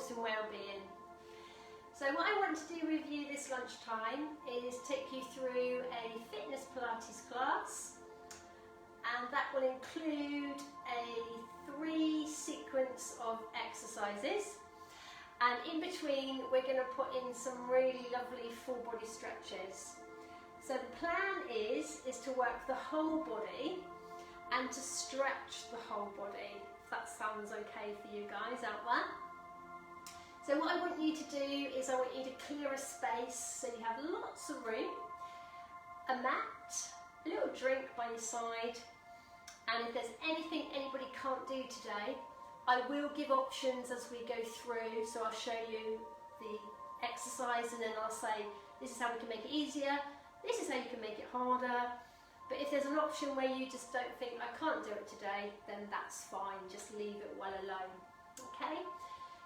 course in Wellbeing. So what I want to do with you this lunchtime is take you through a fitness Pilates class, and that will include a 3 sequence of exercises, and in between we're going to put in some really lovely full body stretches. So the plan is to work the whole body and to stretch the whole body, if that sounds okay for you guys out there. So what I want you to do is I want you to clear a space so you have lots of room, a mat, a little drink by your side, and if there's anything anybody can't do today, I will give options as we go through. So I'll show you the exercise and then I'll say this is how we can make it easier, this is how you can make it harder. But if there's an option where you just don't think I can't do it today, then that's fine, just leave it well alone. Okay?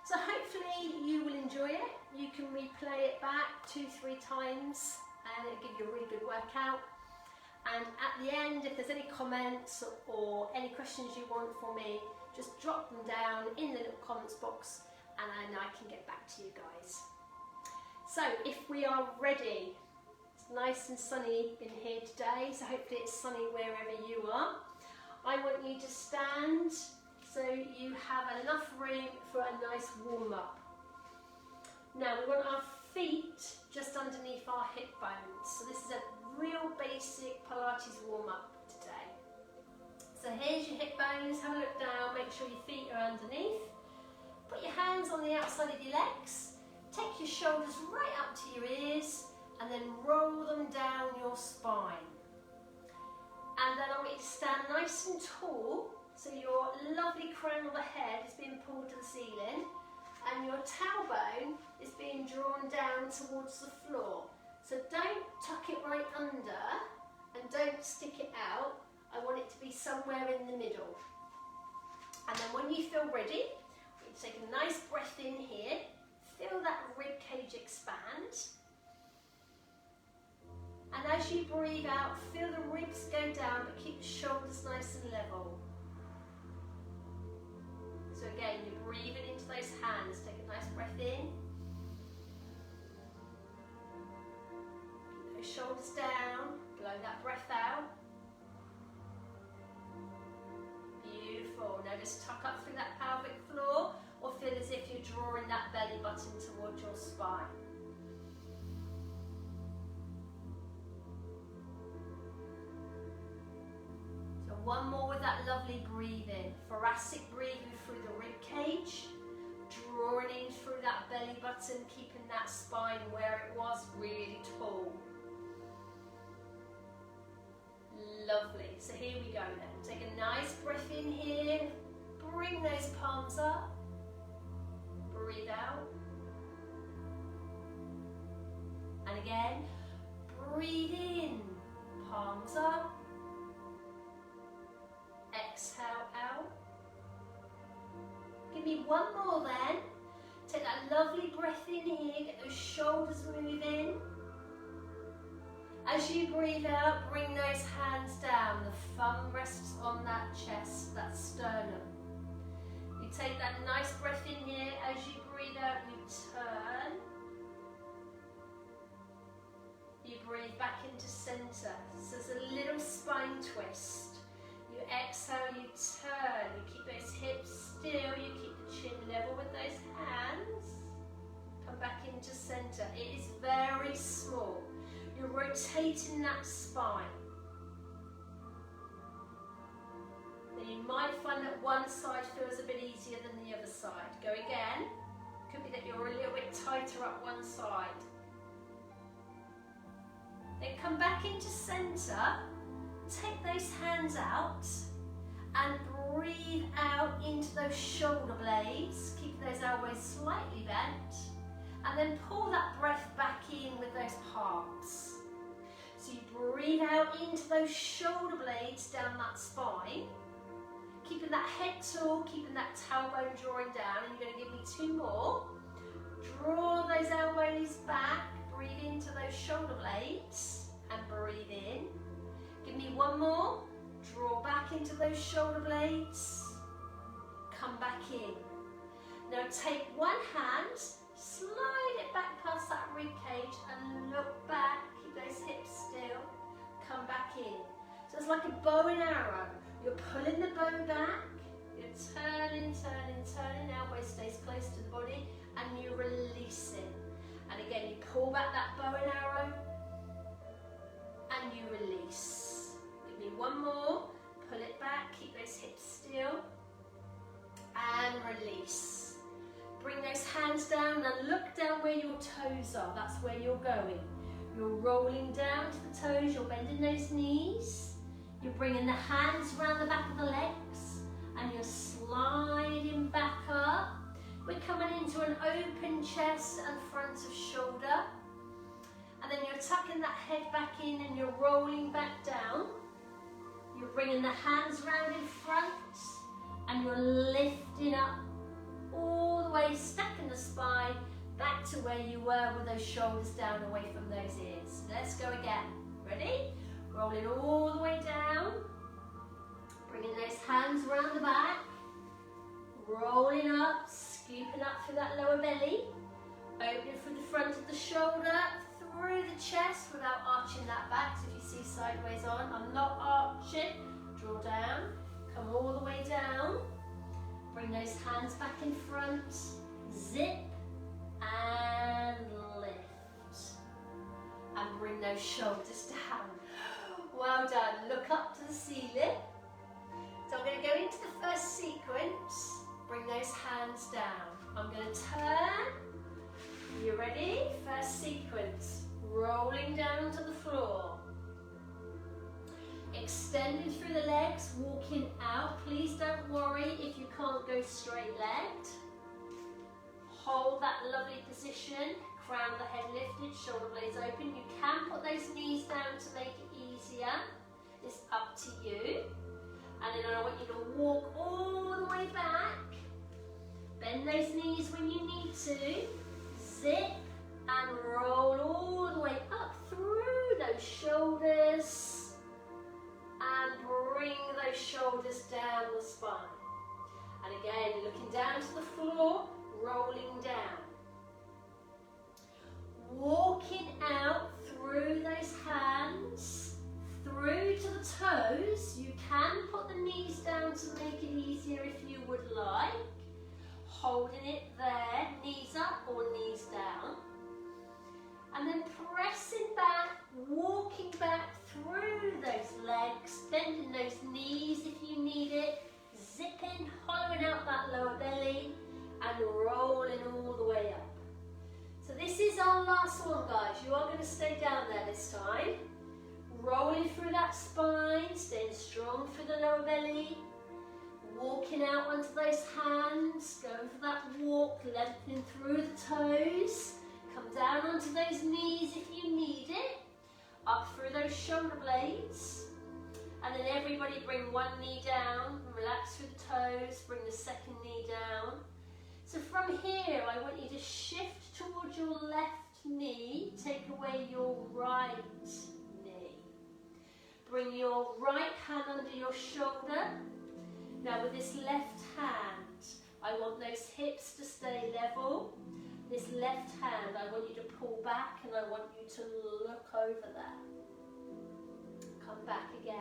So hopefully you will enjoy it. You can replay it back 2-3 times and it'll give you a really good workout. And at the end, if there's any comments or any questions you want for me, just drop them down in the little comments box and then I can get back to you guys. So if we are ready, it's nice and sunny in here today, so hopefully it's sunny wherever you are. I want you to stand so you have enough room for a nice warm up. Now we want our feet just underneath our hip bones. So this is a real basic Pilates warm up today. So here's your hip bones, have a look down, make sure your feet are underneath. Put your hands on the outside of your legs, take your shoulders right up to your ears and then roll them down your spine. And then I want you to stand nice and tall, so your lovely crown of the head is being pulled to the ceiling and your tailbone is being drawn down towards the floor. So don't tuck it right under and don't stick it out. I want it to be somewhere in the middle. And then when you feel ready, you take a nice breath in here, feel that rib cage expand. And as you breathe out, feel the ribs go down, but keep the shoulders nice and level. So again, you're breathing into those hands. Take a nice breath in. Keep those shoulders down. Blow that breath out. Beautiful. Now just tuck up through that pelvic floor or feel as if you're drawing that belly button towards your spine. One more with that lovely breathing, thoracic breathing through the rib cage, drawing in through that belly button, keeping that spine where it was, really tall. Lovely, so here we go then. Take a nice breath in here, bring those palms up, breathe out. And again, breathe in, palms up. Exhale out. Give me one more then. Take that lovely breath in here, get those shoulders moving. As you breathe out, bring those hands down. The thumb rests on that chest, that sternum. You take that nice breath in here. As you breathe out, you turn. You breathe back into center. So it's a little spine twist. You exhale, you turn, you keep those hips still, you keep the chin level with those hands. Come back into center. It is very small. You're rotating that spine. Then you might find that one side feels a bit easier than the other side. Go again. Could be that you're a little bit tighter up one side. Then come back into center. Take those hands out and breathe out into those shoulder blades. Keep those elbows slightly bent. And then pull that breath back in with those palms. So you breathe out into those shoulder blades down that spine. Keeping that head tall, keeping that tailbone drawing down. And you're going to give me 2 more. Draw those elbows back. Breathe into those shoulder blades and breathe in. Give me 1 more. Draw back into those shoulder blades. Come back in. Now take one hand, slide it back past that rib cage and look back. Keep those hips still. Come back in. So it's like a bow and arrow. You're pulling the bow back. You're turning, turning, turning. Elbow stays close to the body and you're releasing. And again, you pull back that bow and arrow and you release. Give me one more. Pull it back. Keep those hips still. And release. Bring those hands down and look down where your toes are. That's where you're going. You're rolling down to the toes. You're bending those knees. You're bringing the hands around the back of the legs. And you're sliding back up. We're coming into an open chest and front of shoulder. And then you're tucking that head back in and you're rolling back down. You're bringing the hands round in front. And you're lifting up all the way, stacking the spine back to where you were with those shoulders down away from those ears. Let's go again. Ready? Rolling all the way down. Bringing those hands around the back. Rolling up, scooping up through that lower belly. Opening through the front of the shoulder, through the chest without arching that back. So if you see sideways on, I'm not arching. Draw down. Come all the way down. Bring those hands back in front. Zip and lift. And bring those shoulders down. Well done. Look up to the ceiling. So I'm going to go into the first sequence. Bring those hands down. I'm going to turn. You ready? First sequence. Rolling down to the floor. Extending through the legs, walking out. Please don't worry if you can't go straight-legged. Hold that lovely position. Crown of the head lifted, shoulder blades open. You can put those knees down to make it easier. It's up to you. And then I want you to walk all the way back. Bend those knees when you need to. Zip and roll all the way up through those shoulders. And bring those shoulders down the spine. And again, looking down to the floor, rolling down. Walking out through those hands, through to the toes. You can put the knees down to make it easier if you would like. Holding it there, knees up or knees down. And then pressing back, walking back through those legs, bending those knees if you need it, zipping, hollowing out that lower belly, and rolling all the way up. So this is our last one, guys. You are going to stay down there this time. Rolling through that spine, staying strong through the lower belly, walking out onto those hands, going for that walk, lengthening through the toes. Come down onto those knees if you need it. Up through those shoulder blades. And then everybody bring one knee down. Relax through the toes. Bring the second knee down. So from here, I want you to shift towards your left knee. Take away your right knee. Bring your right hand under your shoulder. Now with this left hand, I want those hips to stay level. This left hand, I want you to pull back and I want you to look over that. Come back again.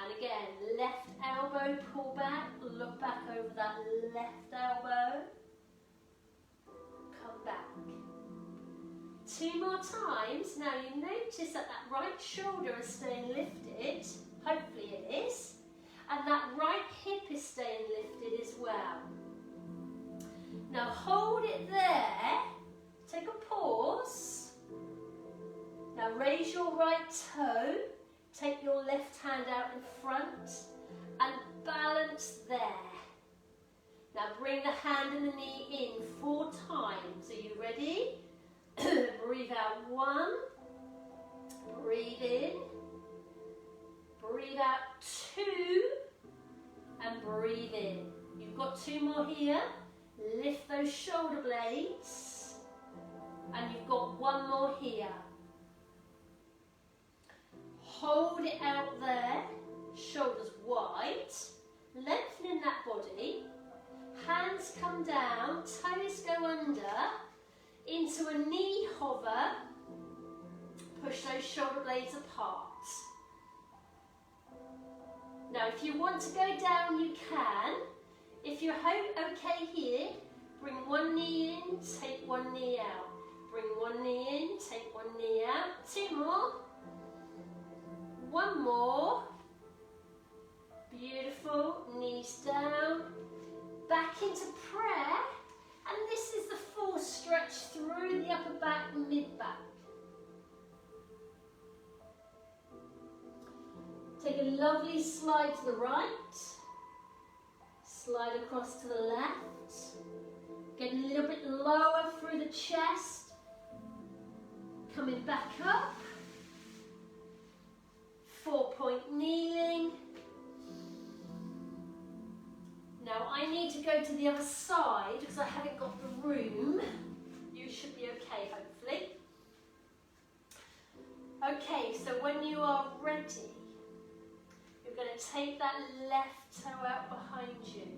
And again, left elbow, pull back, look back over that left elbow. Come back. 2 more times. Now you notice that that right shoulder is staying lifted. Hopefully it is. And that right hip is staying lifted as well. Now hold it there, take a pause. Now raise your right toe, take your left hand out in front and balance there. Now bring the hand and the knee in 4 times. Are you ready? Breathe out 1, breathe in, breathe out 2 and breathe in. You've got 2 more here. Lift those shoulder blades and you've got 1 more here. Hold it out there, shoulders wide, lengthening that body. Hands come down, toes go under, into a knee hover. Push those shoulder blades apart. Now if you want to go down, you can. If you're okay here, bring one knee in, take one knee out. Bring one knee in, take one knee out. Two more. One more. Beautiful. Knees down. Back into prayer. And this is the full stretch through the upper back, mid-back. Take a lovely slide to the right. Slide across to the left. Get a little bit lower through the chest. Coming back up. 4-point kneeling. Now I need to go to the other side because I haven't got the room. You should be okay, hopefully. Okay, so when you are ready, you're going to take that left toe out behind you.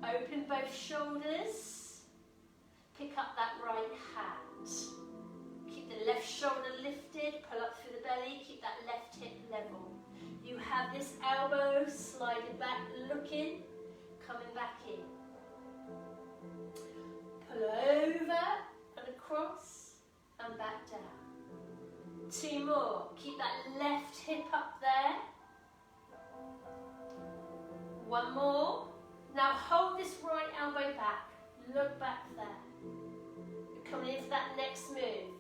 Open both shoulders. Pick up that right hand. Keep the left shoulder lifted. Pull up through the belly. Keep that left hip level. You have this elbow sliding back, looking, coming back in. Pull over and across and back down. Two more. Keep that left hip up there. One more. Now hold this right elbow back. Look back there. You're coming into that next move.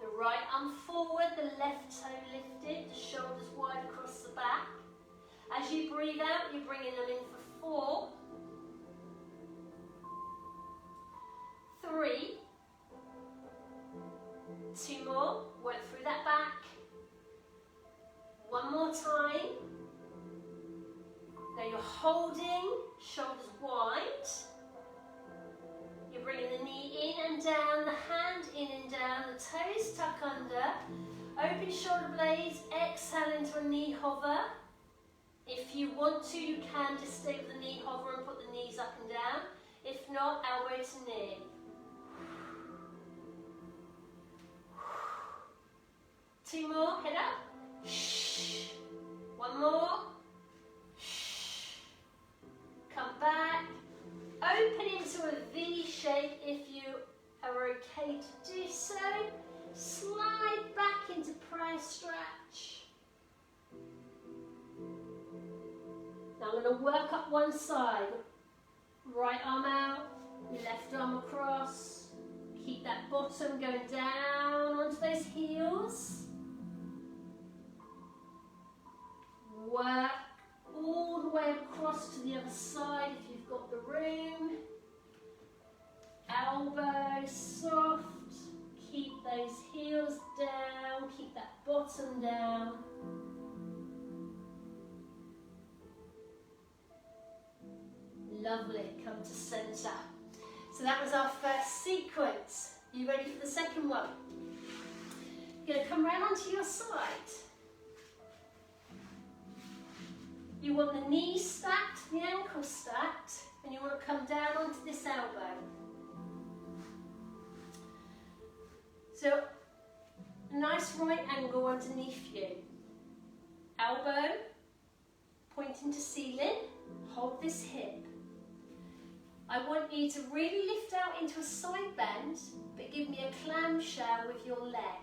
The right arm forward, the left toe lifted, the shoulders wide across the back. As you breathe out, you're bringing them in for 4. 3. 2 more. Work through that back. One more time. Now you're holding, shoulders wide. You're bringing the knee in and down, the hand in and down, the toes tuck under. Open shoulder blades, exhale into a knee hover. If you want to, you can just stay with the knee hover and put the knees up and down. If not, elbow to knee. Two more, head up. One more. Come back. Open into a V shape if you are okay to do so. Slide back into prayer stretch. Now I'm going to work up one side. Right arm out, left arm across. Keep that bottom going down onto those heels. Work all the way across to the other side if you've got the room. Elbow soft. Keep those heels down. Keep that bottom down. Lovely. Come to centre. So that was our first sequence. You ready for the second one? You're going to come round onto your side. You want the knees stacked, the ankles stacked, and you want to come down onto this elbow. So, a nice right angle underneath you. Elbow pointing to ceiling, hold this hip. I want you to really lift out into a side bend, but give me a clamshell with your leg.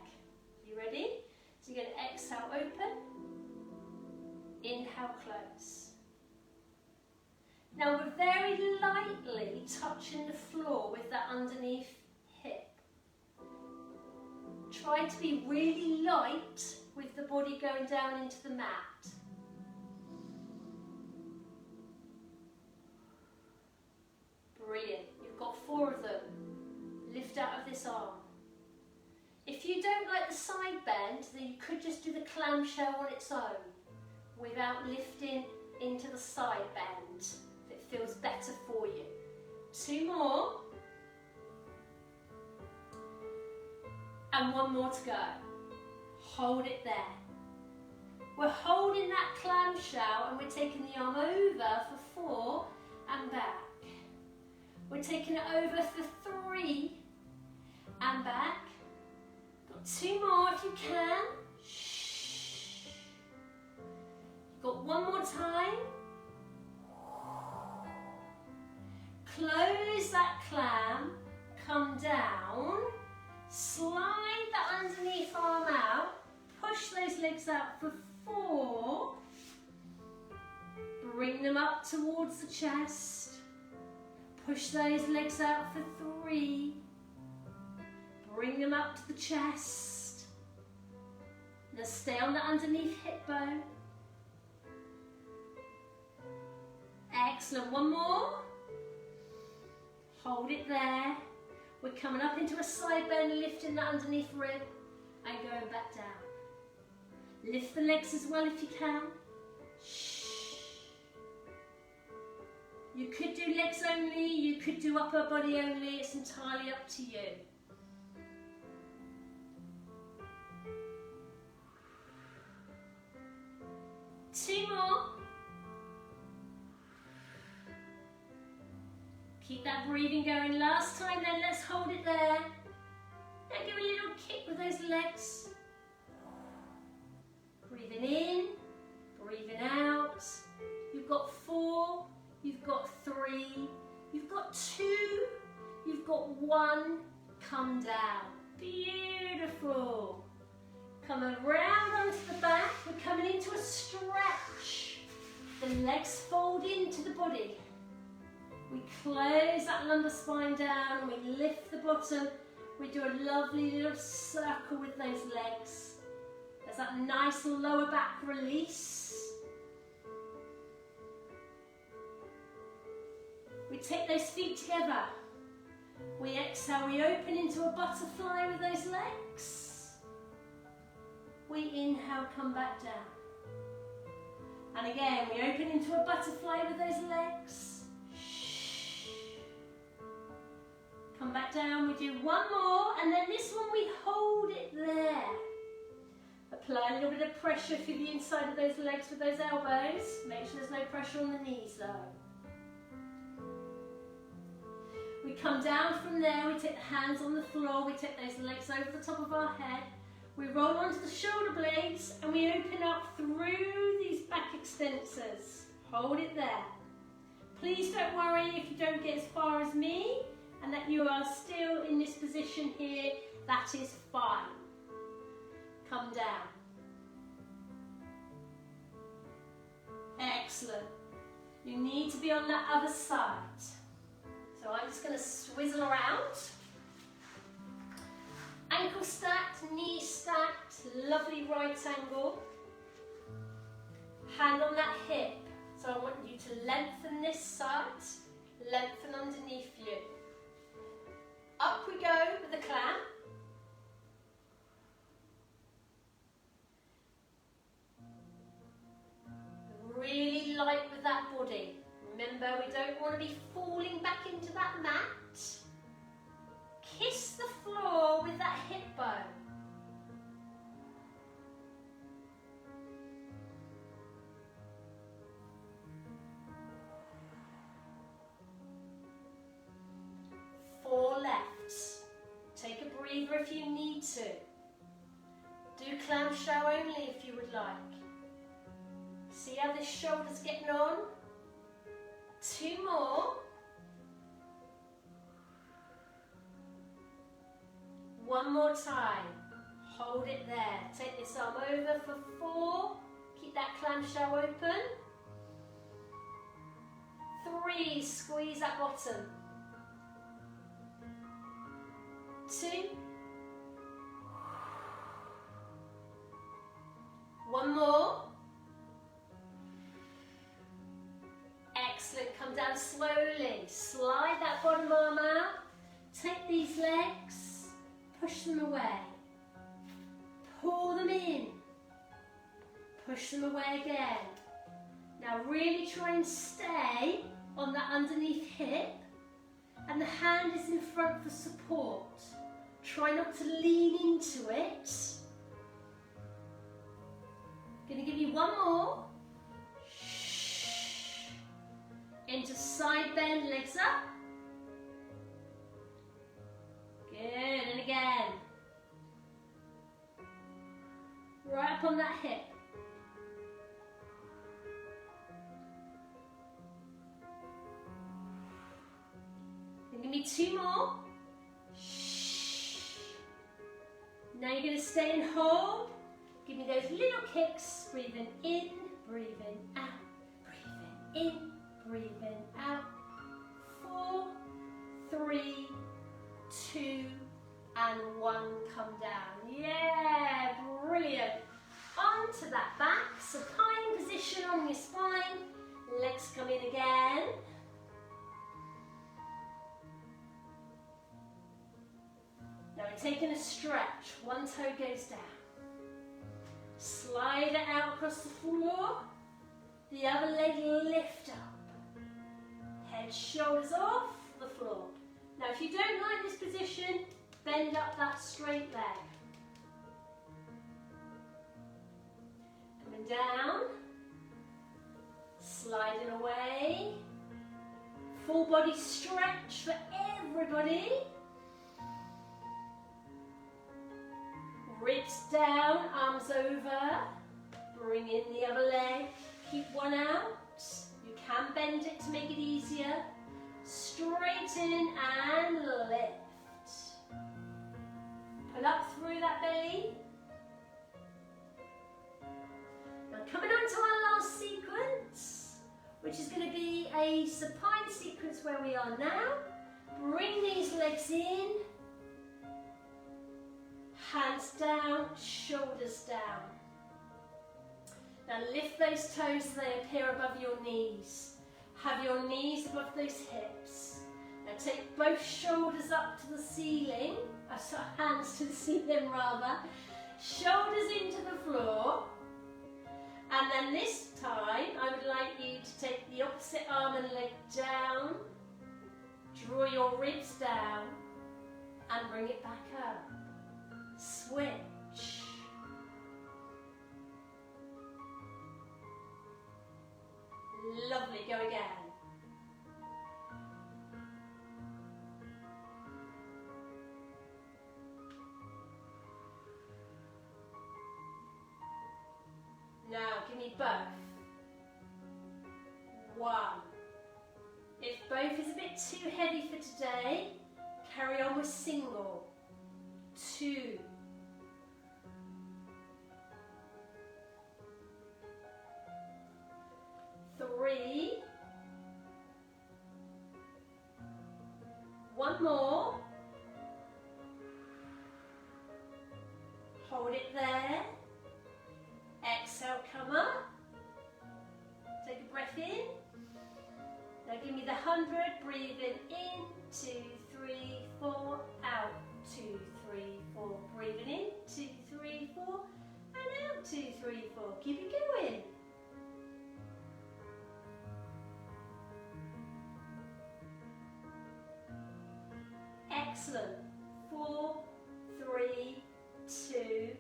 You ready? So you're going to exhale, open. Inhale, close. Now we're very lightly touching the floor with that underneath hip. Try to be really light with the body going down into the mat. Brilliant. You've got 4 of them. Lift out of this arm. If you don't like the side bend, then you could just do the clamshell on its own, without lifting into the side bend, if it feels better for you. 2 more. And 1 more to go. Hold it there. We're holding that clamshell and we're taking the arm over for 4 and back. We're taking it over for 3 and back. Got 2 more if you can. Shh. Got 1 more time. Close that clam, come down, slide that underneath arm out, push those legs out for 4, bring them up towards the chest, push those legs out for 3, bring them up to the chest, now stay on the underneath hip bone. Excellent, 1 more. Hold it there. We're coming up into a side bend, lifting that underneath rib and going back down. Lift the legs as well if you can. Shh. You could do legs only, you could do upper body only, it's entirely up to you. Two more. Keep that breathing going. Last time then, let's hold it there. Now give a little kick with those legs. Breathing in, breathing out. You've got 4, you've got 3, you've got 2, you've got 1. Come down. Beautiful. Come around onto the back. We're coming into a stretch. The legs fold into the body. We close that lumbar spine down and we lift the bottom. We do a lovely little circle with those legs. There's that nice lower back release. We take those feet together. We exhale, we open into a butterfly with those legs. We inhale, come back down. And again, we open into a butterfly with those legs. Come back down, we do 1 more, and then this one we hold it there. Apply a little bit of pressure through the inside of those legs with those elbows. Make sure there's no pressure on the knees though. We come down from there, we take the hands on the floor, we take those legs over the top of our head. We roll onto the shoulder blades and we open up through these back extensors. Hold it there. Please don't worry if you don't get as far as me, and that you are still in this position here, that is fine. Come down. Excellent. You need to be on that other side. So I'm just going to swizzle around. Ankle stacked, knee stacked, lovely right angle. Hand on that hip. So I want you to lengthen this side, lengthen underneath you. Up we go with the clam. Really light with that body. Remember, we don't want to be falling back into that mat. Kiss the floor with that hip bone. Take a breather if you need to. Do clamshell only if you would like. See how this shoulder's getting on? 2 more. 1 more time. Hold it there. Take this arm over for 4. Keep that clamshell open. 3. Squeeze that bottom. 2. 1 more. Excellent. Come down slowly. Slide that bottom arm out. Take these legs. Push them away. Pull them in. Push them away again. Now really try and stay on that underneath hip. And the hand is in front for support. Try not to lean into it. Going to give you 1 more. Into side bend, legs up. up on that hip. And give me 2 more. Now you're going to stay and hold. Give me those little kicks. Breathing in, breathing out. Breathing in, breathing out. 4, 3, 2, and 1. Come down. Yeah, brilliant. Onto that back. Supine position on your spine. Legs come in again. Now we're taking a stretch. One toe goes down. Slide it out across the floor. The other leg lift up. Head, shoulders off the floor. Now if you don't like this position, bend up that straight leg. Coming down. Sliding away. Full body stretch for everybody. Ribs down, arms over. Bring in the other leg. Keep one out. You can bend it to make it easier. Straighten and lift. Pull up through that belly. Now coming on to our last sequence, which is going to be a supine sequence where we are now. Bring these legs in. Hands down, shoulders down. Now lift those toes so they appear above your knees. Have your knees above those hips. Now take both shoulders up to the ceiling, hands to the ceiling rather. Shoulders into the floor. And then this time, I would like you to take the opposite arm and leg down. Draw your ribs down and bring it back up. Switch. Lovely, go again. Now, give me both. 1. If both is a bit too heavy for today, carry on with single. 2. 3. 1 more. Hold it there. Exhale, come up. Take a breath in. Now give me the 100. Breathing in. 2, 3, 4. Out. 2, 3, 4. Breathing in. 2, 3, 4. And out. 2, 3, 4. Keep it going. Excellent. 4, 3, 2,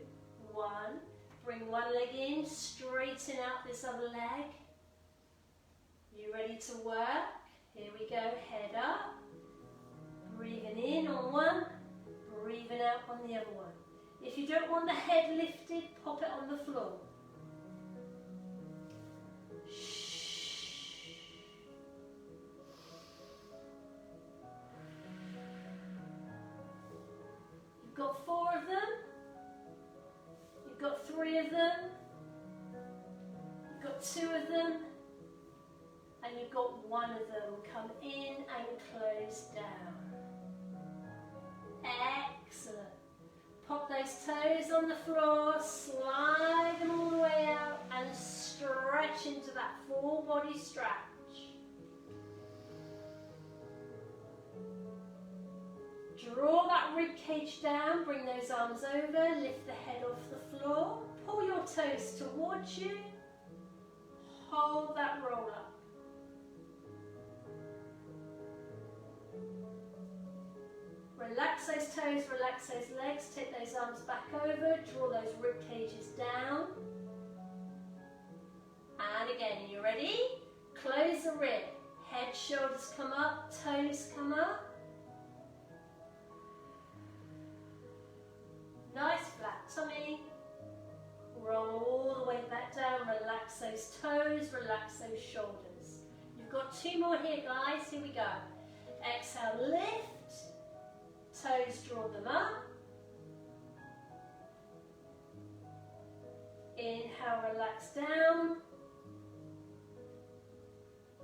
1. Bring one leg in, straighten out this other leg. You ready to work? Here we go, head up. Breathing in on one, breathing out on the other one. If you don't want the head lifted, pop it on the floor. You've got 4 of them. You've got 3 of them. You've got 2 of them. And you've got 1 of them. Come in and close down. Excellent. Pop those toes on the floor, slide them all the way out and stretch into that full body stretch. Draw that rib cage down, bring those arms over, lift the head off the floor, pull your toes towards you, hold that roll up. Relax those toes, relax those legs, take those arms back over, draw those rib cages down. And again, are you ready? Close the rib, head, shoulders come up, toes come up. Nice flat tummy. Roll Relax those toes, relax those shoulders. You've got 2 more here, guys. Here we go. Exhale, lift. Toes, draw them up. Inhale, relax down.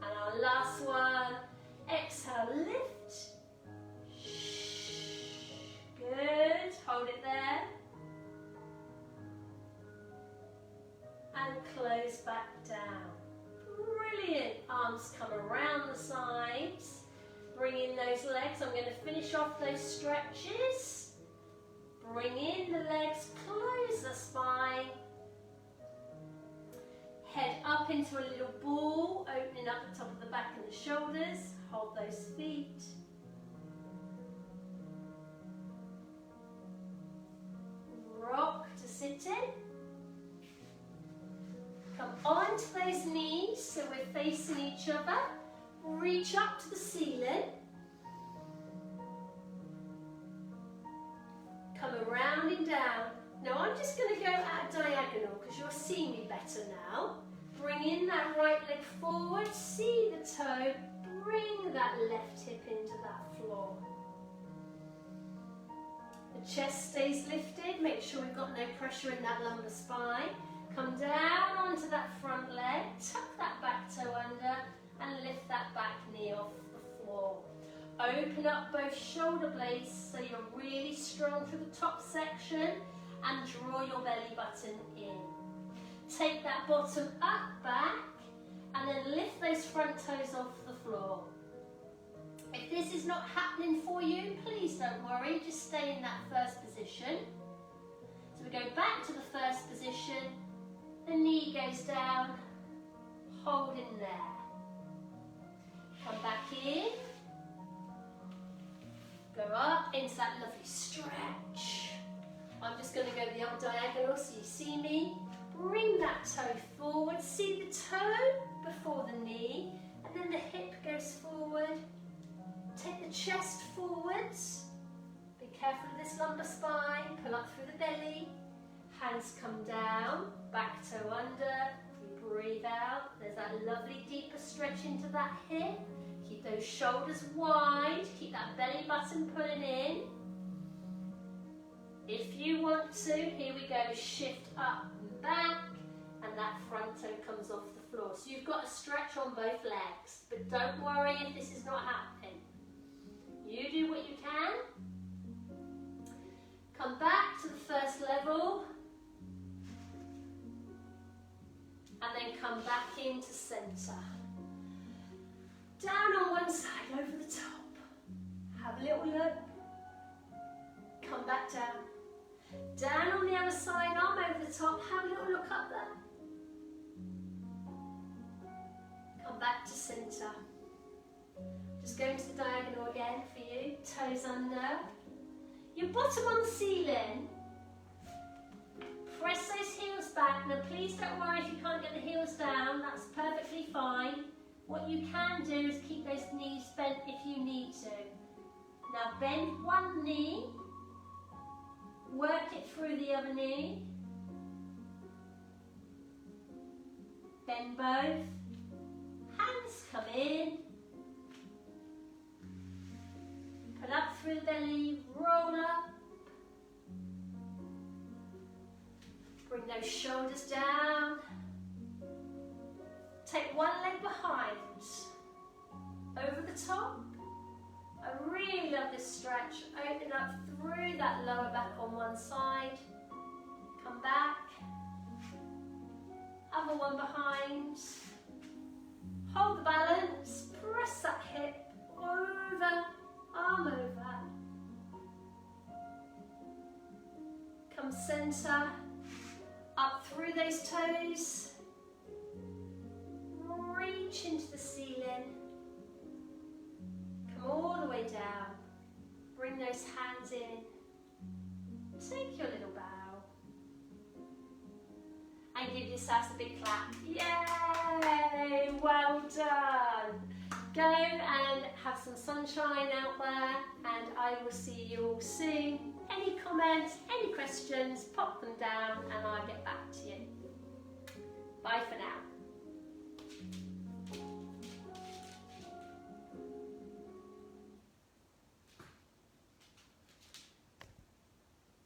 And our last one. Exhale, lift. Good. Hold it there. And close back down. Brilliant. Arms come around the sides. Bring in those legs. I'm going to finish off those stretches. Bring in the legs. Close the spine. Head up into a little ball, opening up the top of the back and the shoulders. Hold those feet. Rock to sit in. Come onto those knees so we're facing each other. Reach up to the ceiling. Come around and down. Now I'm just going to go at a diagonal because you'll see me better now. Bring in that right leg forward, see the toe, bring that left hip into that floor. The chest stays lifted, make sure we've got no pressure in that lumbar spine. Come down onto that front leg, tuck that back toe under and lift that back knee off the floor. Open up both shoulder blades so you're really strong through the top section and draw your belly button in. Take that bottom up, back, and then lift those front toes off the floor. If this is not happening for you, please don't worry, just stay in that first position. So we go back to the first position, the knee goes down, hold in there. Come back in, go up into that lovely stretch. I'm just going to go the other diagonal so you see me. Bring that toe forward, see the toe before the knee, and then the hip goes forward. Take the chest forwards. Be careful of this lumbar spine, pull up through the belly. Hands come down, back toe under, you breathe out. There's that lovely deeper stretch into that hip. Keep those shoulders wide, keep that belly button pulling in. If you want to, here we go, shift up and back, and that front toe comes off the floor. So you've got a stretch on both legs, but don't worry if this is not happening. You do what you can. Come back to the first level, and then come back into centre. Down on one side, over the top. Have a little look. Come back down. Down on the other side, arm over the top. Have a little look up there. Come back to centre. Just going to the diagonal again for you. Toes under. Your bottom on the ceiling. Press those heels back. Now please don't worry if you can't get the heels down. That's perfectly fine. What you can do is keep those knees bent if you need to. Now bend one knee. Work it through the other knee. Bend both. Hands come in. Pull up through the belly, roll up. Bring those shoulders down. Take one leg behind. Over the top. I really love this stretch. Open up through that lower back on one side. Come back. Other one behind. Hold the balance. Press that hip over, arm over. Come centre. Up through those toes. Reach into the ceiling. All the way down. Bring those hands in. Take your little bow. And give yourselves a big clap. Yay! Well done. Go and have some sunshine out there, and I will see you all soon. Any comments, any questions, pop them down and I'll get back to you. Bye for now.